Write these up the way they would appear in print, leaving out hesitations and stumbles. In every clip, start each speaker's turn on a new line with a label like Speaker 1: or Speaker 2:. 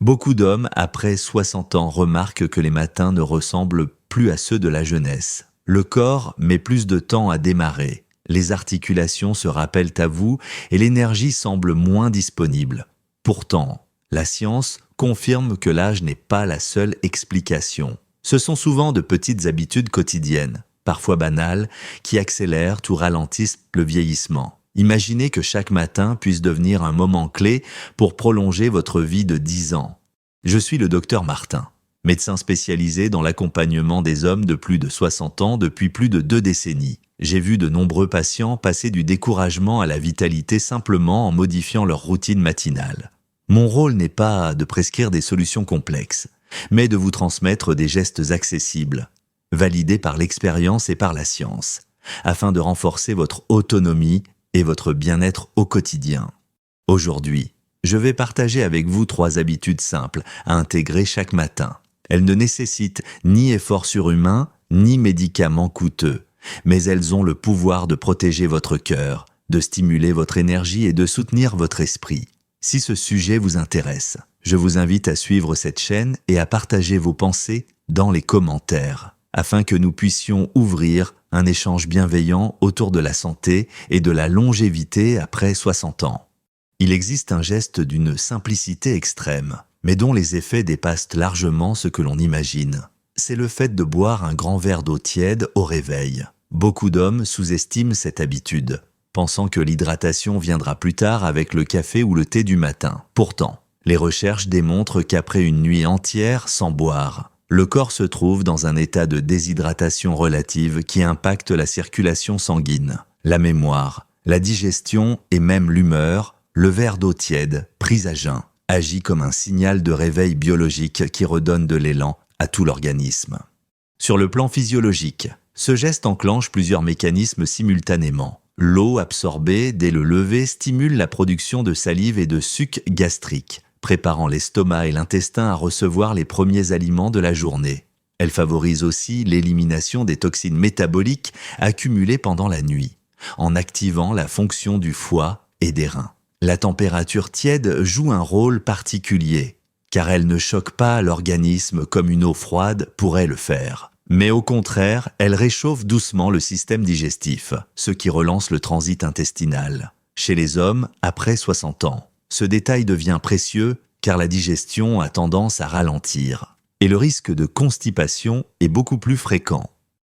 Speaker 1: Beaucoup d'hommes, après 60 ans, remarquent que les matins ne ressemblent plus à ceux de la jeunesse. Le corps met plus de temps à démarrer. Les articulations se rappellent à vous et l'énergie semble moins disponible. Pourtant, la science confirme que l'âge n'est pas la seule explication. Ce sont souvent de petites habitudes quotidiennes, parfois banales, qui accélèrent ou ralentissent le vieillissement. Imaginez que chaque matin puisse devenir un moment clé pour prolonger votre vie de 10 ans. Je suis le docteur Martin, médecin spécialisé dans l'accompagnement des hommes de plus de 60 ans depuis plus de 2 décennies. J'ai vu de nombreux patients passer du découragement à la vitalité simplement en modifiant leur routine matinale. Mon rôle n'est pas de prescrire des solutions complexes, mais de vous transmettre des gestes accessibles, validés par l'expérience et par la science, afin de renforcer votre autonomie et votre bien-être au quotidien. Aujourd'hui, je vais partager avec vous 3 habitudes simples à intégrer chaque matin. Elles ne nécessitent ni effort surhumain, ni médicaments coûteux, mais elles ont le pouvoir de protéger votre cœur, de stimuler votre énergie et de soutenir votre esprit. Si ce sujet vous intéresse, je vous invite à suivre cette chaîne et à partager vos pensées dans les commentaires, afin que nous puissions ouvrir un échange bienveillant autour de la santé et de la longévité après 60 ans. Il existe un geste d'une simplicité extrême, mais dont les effets dépassent largement ce que l'on imagine. C'est le fait de boire un grand verre d'eau tiède au réveil. Beaucoup d'hommes sous-estiment cette habitude, pensant que l'hydratation viendra plus tard avec le café ou le thé du matin. Pourtant, les recherches démontrent qu'après une nuit entière sans boire, le corps se trouve dans un état de déshydratation relative qui impacte la circulation sanguine, la mémoire, la digestion et même l'humeur. Le verre d'eau tiède, pris à jeun, agit comme un signal de réveil biologique qui redonne de l'élan à tout l'organisme. Sur le plan physiologique, ce geste enclenche plusieurs mécanismes simultanément. L'eau absorbée dès le lever stimule la production de salive et de suc gastrique, préparant l'estomac et l'intestin à recevoir les premiers aliments de la journée. Elle favorise aussi l'élimination des toxines métaboliques accumulées pendant la nuit, en activant la fonction du foie et des reins. La température tiède joue un rôle particulier, car elle ne choque pas l'organisme comme une eau froide pourrait le faire. Mais au contraire, elle réchauffe doucement le système digestif, ce qui relance le transit intestinal. Chez les hommes, après 60 ans, ce détail devient précieux car la digestion a tendance à ralentir. Et le risque de constipation est beaucoup plus fréquent.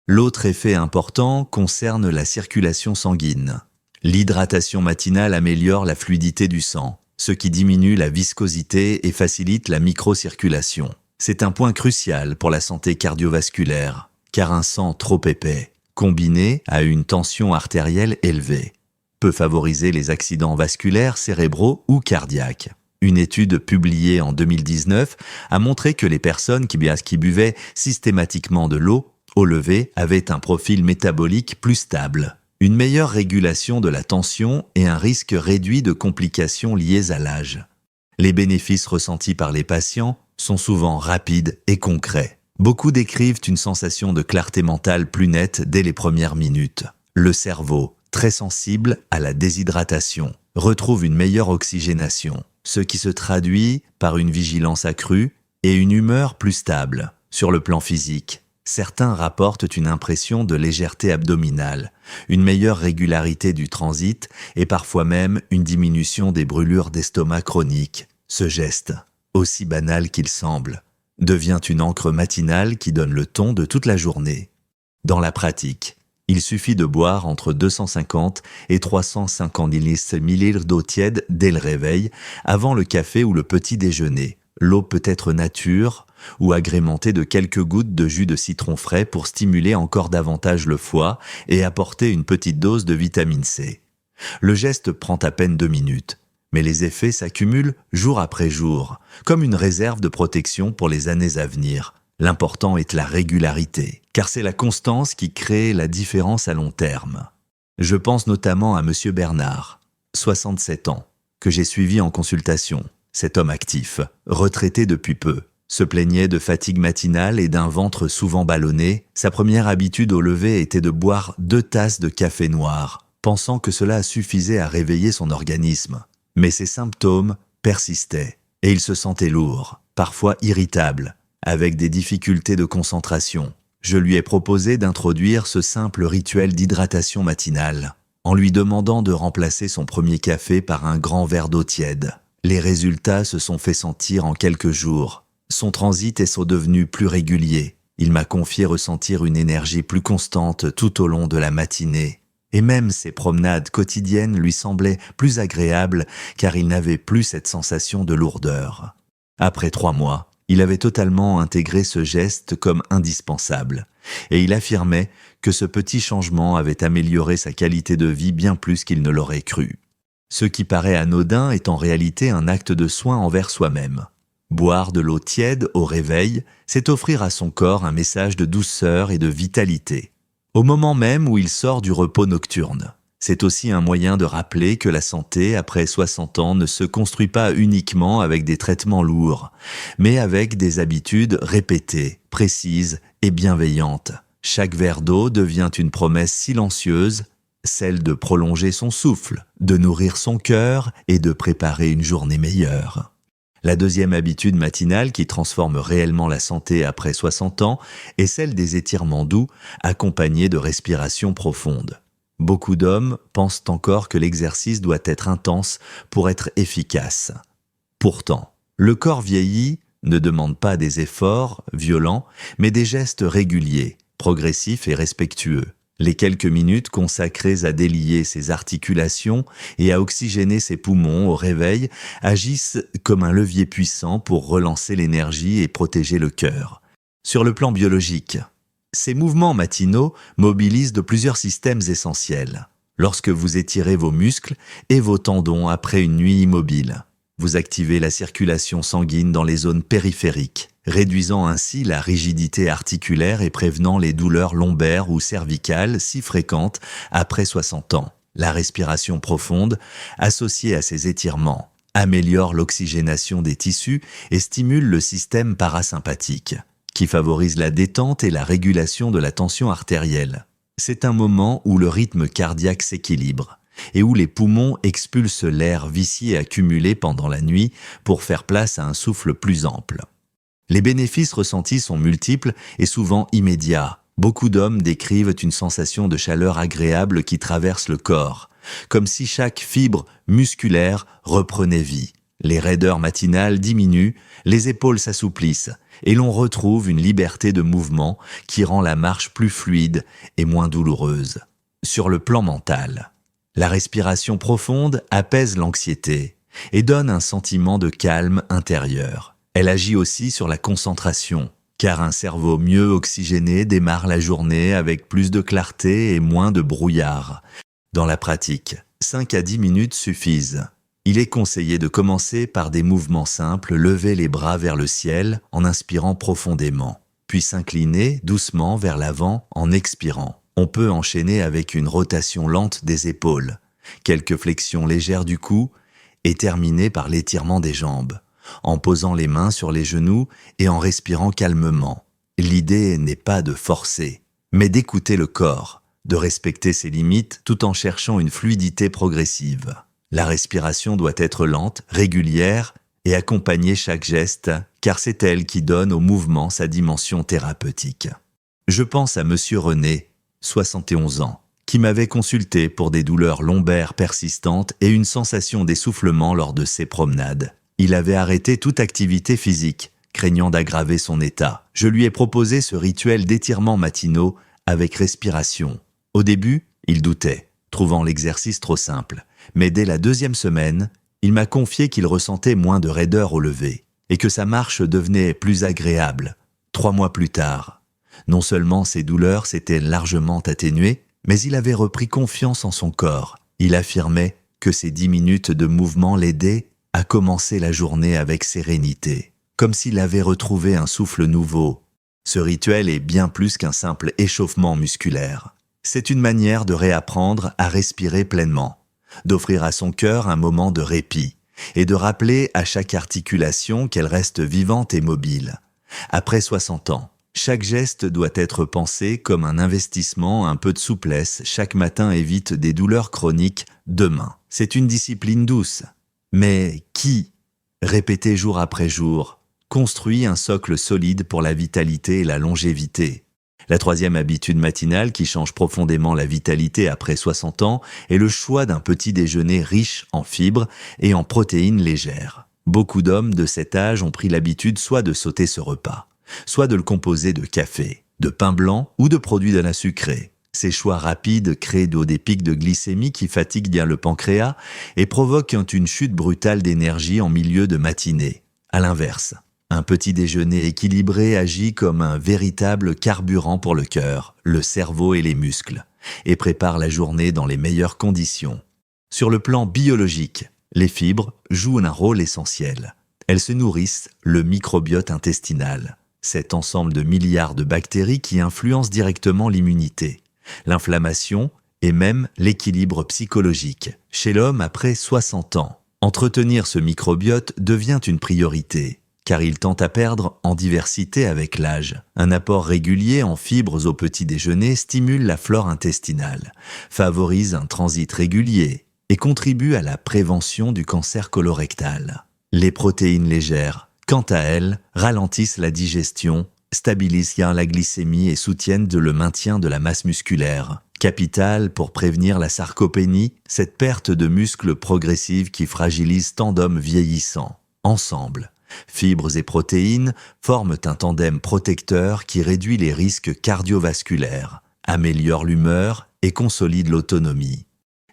Speaker 1: L'autre effet important concerne la circulation sanguine. L'hydratation matinale améliore la fluidité du sang, ce qui diminue la viscosité et facilite la microcirculation. C'est un point crucial pour la santé cardiovasculaire, car un sang trop épais, combiné à une tension artérielle élevée, peut favoriser les accidents vasculaires cérébraux ou cardiaques. Une étude publiée en 2019 a montré que les personnes qui buvaient systématiquement de l'eau au lever avaient un profil métabolique plus stable, une meilleure régulation de la tension et un risque réduit de complications liées à l'âge. Les bénéfices ressentis par les patients sont souvent rapides et concrets. Beaucoup décrivent une sensation de clarté mentale plus nette dès les premières minutes. Le cerveau, très sensible à la déshydratation, retrouve une meilleure oxygénation, ce qui se traduit par une vigilance accrue et une humeur plus stable. Sur le plan physique, certains rapportent une impression de légèreté abdominale, une meilleure régularité du transit et parfois même une diminution des brûlures d'estomac chroniques. Ce geste, aussi banal qu'il semble, devient une encre matinale qui donne le ton de toute la journée. Dans la pratique, il suffit de boire entre 250 et 350 ml d'eau tiède dès le réveil, avant le café ou le petit déjeuner. L'eau peut être nature ou agrémentée de quelques gouttes de jus de citron frais pour stimuler encore davantage le foie et apporter une petite dose de vitamine C. Le geste prend à peine 2 minutes, mais les effets s'accumulent jour après jour, comme une réserve de protection pour les années à venir. L'important est la régularité, car c'est la constance qui crée la différence à long terme. Je pense notamment à M. Bernard, 67 ans, que j'ai suivi en consultation. Cet homme actif, retraité depuis peu, se plaignait de fatigue matinale et d'un ventre souvent ballonné. Sa première habitude au lever était de boire 2 tasses de café noir, pensant que cela suffisait à réveiller son organisme. Mais ses symptômes persistaient, et il se sentait lourd, parfois irritable, avec des difficultés de concentration. Je lui ai proposé d'introduire ce simple rituel d'hydratation matinale, en lui demandant de remplacer son premier café par un grand verre d'eau tiède. Les résultats se sont fait sentir en quelques jours. Son transit est devenu plus régulier. Il m'a confié ressentir une énergie plus constante tout au long de la matinée. Et même ses promenades quotidiennes lui semblaient plus agréables car il n'avait plus cette sensation de lourdeur. Après 3 mois, il avait totalement intégré ce geste comme indispensable, et il affirmait que ce petit changement avait amélioré sa qualité de vie bien plus qu'il ne l'aurait cru. Ce qui paraît anodin est en réalité un acte de soin envers soi-même. Boire de l'eau tiède au réveil, c'est offrir à son corps un message de douceur et de vitalité. Au moment même où il sort du repos nocturne. C'est aussi un moyen de rappeler que la santé, après 60 ans, ne se construit pas uniquement avec des traitements lourds, mais avec des habitudes répétées, précises et bienveillantes. Chaque verre d'eau devient une promesse silencieuse, celle de prolonger son souffle, de nourrir son cœur et de préparer une journée meilleure. La deuxième habitude matinale qui transforme réellement la santé après 60 ans est celle des étirements doux accompagnés de respiration profonde. Beaucoup d'hommes pensent encore que l'exercice doit être intense pour être efficace. Pourtant, le corps vieilli ne demande pas des efforts violents, mais des gestes réguliers, progressifs et respectueux. Les quelques minutes consacrées à délier ses articulations et à oxygéner ses poumons au réveil agissent comme un levier puissant pour relancer l'énergie et protéger le cœur. Sur le plan biologique, ces mouvements matinaux mobilisent de plusieurs systèmes essentiels. Lorsque vous étirez vos muscles et vos tendons après une nuit immobile, vous activez la circulation sanguine dans les zones périphériques, réduisant ainsi la rigidité articulaire et prévenant les douleurs lombaires ou cervicales si fréquentes après 60 ans. La respiration profonde, associée à ces étirements, améliore l'oxygénation des tissus et stimule le système parasympathique, qui favorise la détente et la régulation de la tension artérielle. C'est un moment où le rythme cardiaque s'équilibre et où les poumons expulsent l'air vicié accumulé pendant la nuit pour faire place à un souffle plus ample. Les bénéfices ressentis sont multiples et souvent immédiats. Beaucoup d'hommes décrivent une sensation de chaleur agréable qui traverse le corps, comme si chaque fibre musculaire reprenait vie. Les raideurs matinales diminuent, les épaules s'assouplissent et l'on retrouve une liberté de mouvement qui rend la marche plus fluide et moins douloureuse. Sur le plan mental, la respiration profonde apaise l'anxiété et donne un sentiment de calme intérieur. Elle agit aussi sur la concentration, car un cerveau mieux oxygéné démarre la journée avec plus de clarté et moins de brouillard. Dans la pratique, 5 à 10 minutes suffisent. Il est conseillé de commencer par des mouvements simples, lever les bras vers le ciel en inspirant profondément, puis s'incliner doucement vers l'avant en expirant. On peut enchaîner avec une rotation lente des épaules, quelques flexions légères du cou et terminer par l'étirement des jambes, en posant les mains sur les genoux et en respirant calmement. L'idée n'est pas de forcer, mais d'écouter le corps, de respecter ses limites tout en cherchant une fluidité progressive. La respiration doit être lente, régulière et accompagner chaque geste, car c'est elle qui donne au mouvement sa dimension thérapeutique. Je pense à Monsieur René, 71 ans, qui m'avait consulté pour des douleurs lombaires persistantes et une sensation d'essoufflement lors de ses promenades. Il avait arrêté toute activité physique, craignant d'aggraver son état. Je lui ai proposé ce rituel d'étirement matinaux avec respiration. Au début, il doutait, trouvant l'exercice trop simple. Mais dès la 2e semaine, il m'a confié qu'il ressentait moins de raideur au lever et que sa marche devenait plus agréable. 3 mois plus tard, non seulement ses douleurs s'étaient largement atténuées, mais il avait repris confiance en son corps. Il affirmait que ces 10 minutes de mouvement l'aidaient à commencer la journée avec sérénité, comme s'il avait retrouvé un souffle nouveau. Ce rituel est bien plus qu'un simple échauffement musculaire. C'est une manière de réapprendre à respirer pleinement, d'offrir à son cœur un moment de répit et de rappeler à chaque articulation qu'elle reste vivante et mobile. Après 60 ans, chaque geste doit être pensé comme un investissement, un peu de souplesse chaque matin évite des douleurs chroniques demain. C'est une discipline douce, mais qui répété jour après jour, construit un socle solide pour la vitalité et la longévité. La troisième habitude matinale qui change profondément la vitalité après 60 ans est le choix d'un petit déjeuner riche en fibres et en protéines légères. Beaucoup d'hommes de cet âge ont pris l'habitude soit de sauter ce repas, soit de le composer de café, de pain blanc ou de produits de la sucrée. Ces choix rapides créent des pics de glycémie qui fatiguent bien le pancréas et provoquent une chute brutale d'énergie en milieu de matinée. À l'inverse, un petit déjeuner équilibré agit comme un véritable carburant pour le cœur, le cerveau et les muscles, et prépare la journée dans les meilleures conditions. Sur le plan biologique, les fibres jouent un rôle essentiel. Elles se nourrissent le microbiote intestinal, cet ensemble de milliards de bactéries qui influencent directement l'immunité, l'inflammation et même l'équilibre psychologique. Chez l'homme après 60 ans, entretenir ce microbiote devient une priorité, car il tend à perdre en diversité avec l'âge. Un apport régulier en fibres au petit déjeuner stimule la flore intestinale, favorise un transit régulier et contribue à la prévention du cancer colorectal. Les protéines légères, quant à elles, ralentissent la digestion, stabilisent la glycémie et soutiennent le maintien de la masse musculaire. Capital pour prévenir la sarcopénie, cette perte de muscle progressive qui fragilise tant d'hommes vieillissants. Ensemble, fibres et protéines forment un tandem protecteur qui réduit les risques cardiovasculaires, améliore l'humeur et consolide l'autonomie.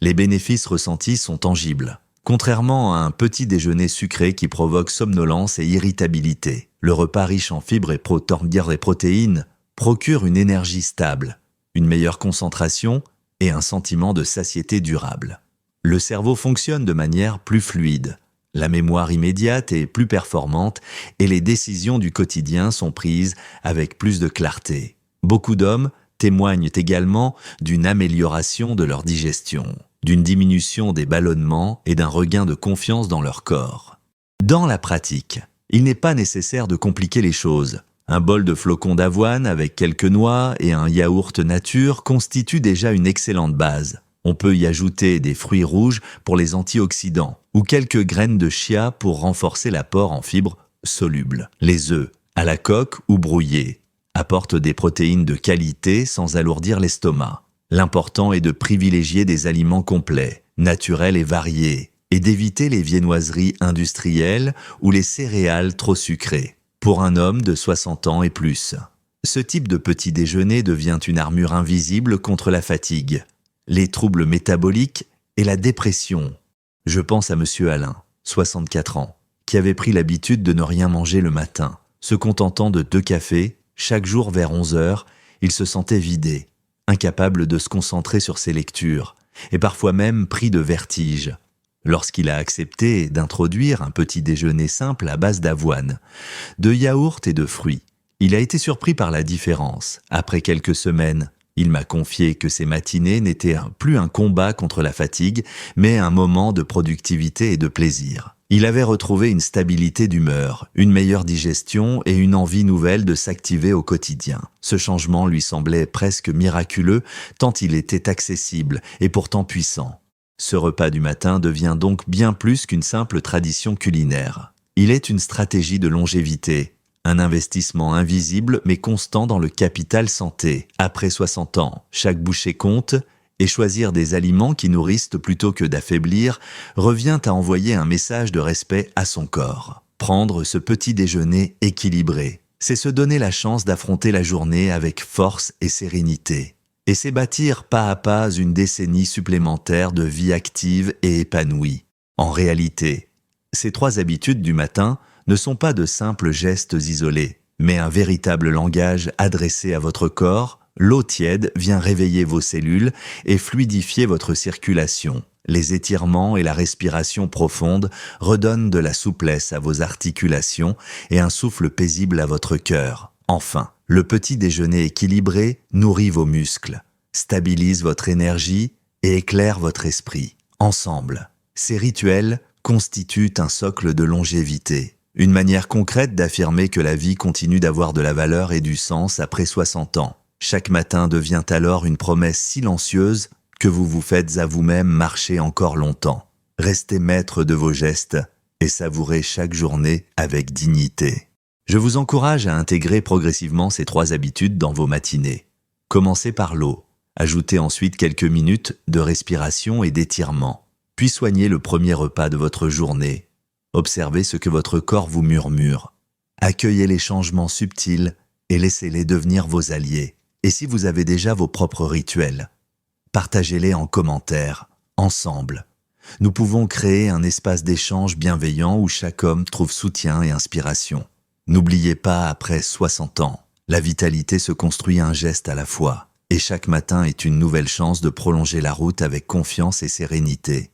Speaker 1: Les bénéfices ressentis sont tangibles. Contrairement à un petit déjeuner sucré qui provoque somnolence et irritabilité, le repas riche en fibres et protéines procure une énergie stable, une meilleure concentration et un sentiment de satiété durable. Le cerveau fonctionne de manière plus fluide, la mémoire immédiate est plus performante et les décisions du quotidien sont prises avec plus de clarté. Beaucoup d'hommes témoignent également d'une amélioration de leur digestion, d'une diminution des ballonnements et d'un regain de confiance dans leur corps. Dans la pratique, il n'est pas nécessaire de compliquer les choses. Un bol de flocons d'avoine avec quelques noix et un yaourt nature constitue déjà une excellente base. On peut y ajouter des fruits rouges pour les antioxydants ou quelques graines de chia pour renforcer l'apport en fibres solubles. Les œufs, à la coque ou brouillés, apportent des protéines de qualité sans alourdir l'estomac. L'important est de privilégier des aliments complets, naturels et variés, et d'éviter les viennoiseries industrielles ou les céréales trop sucrées, pour un homme de 60 ans et plus. Ce type de petit déjeuner devient une armure invisible contre la fatigue, les troubles métaboliques et la dépression. Je pense à Monsieur Alain, 64 ans, qui avait pris l'habitude de ne rien manger le matin. Se contentant de 2 cafés, chaque jour vers 11 heures, il se sentait vidé, incapable de se concentrer sur ses lectures, et parfois même pris de vertige. Lorsqu'il a accepté d'introduire un petit déjeuner simple à base d'avoine, de yaourt et de fruits, il a été surpris par la différence. Après quelques semaines, il m'a confié que ses matinées n'étaient plus un combat contre la fatigue, mais un moment de productivité et de plaisir. Il avait retrouvé une stabilité d'humeur, une meilleure digestion et une envie nouvelle de s'activer au quotidien. Ce changement lui semblait presque miraculeux, tant il était accessible et pourtant puissant. Ce repas du matin devient donc bien plus qu'une simple tradition culinaire. Il est une stratégie de longévité, un investissement invisible mais constant dans le capital santé. Après 60 ans, chaque bouchée compte, et choisir des aliments qui nourrissent plutôt que d'affaiblir revient à envoyer un message de respect à son corps. Prendre ce petit déjeuner équilibré, c'est se donner la chance d'affronter la journée avec force et sérénité. Et c'est bâtir pas à pas une décennie supplémentaire de vie active et épanouie. En réalité, ces 3 habitudes du matin ne sont pas de simples gestes isolés, mais un véritable langage adressé à votre corps. L'eau tiède vient réveiller vos cellules et fluidifier votre circulation. Les étirements et la respiration profonde redonnent de la souplesse à vos articulations et un souffle paisible à votre cœur. Enfin, le petit déjeuner équilibré nourrit vos muscles, stabilise votre énergie et éclaire votre esprit. Ensemble, ces rituels constituent un socle de longévité. Une manière concrète d'affirmer que la vie continue d'avoir de la valeur et du sens après 60 ans. Chaque matin devient alors une promesse silencieuse que vous vous faites à vous-même marcher encore longtemps. Restez maître de vos gestes et savourez chaque journée avec dignité. Je vous encourage à intégrer progressivement ces 3 habitudes dans vos matinées. Commencez par l'eau. Ajoutez ensuite quelques minutes de respiration et d'étirement. Puis soignez le premier repas de votre journée. Observez ce que votre corps vous murmure. Accueillez les changements subtils et laissez-les devenir vos alliés. Et si vous avez déjà vos propres rituels, partagez-les en commentaire, ensemble. Nous pouvons créer un espace d'échange bienveillant où chaque homme trouve soutien et inspiration. N'oubliez pas, après 60 ans, la vitalité se construit un geste à la fois, et chaque matin est une nouvelle chance de prolonger la route avec confiance et sérénité.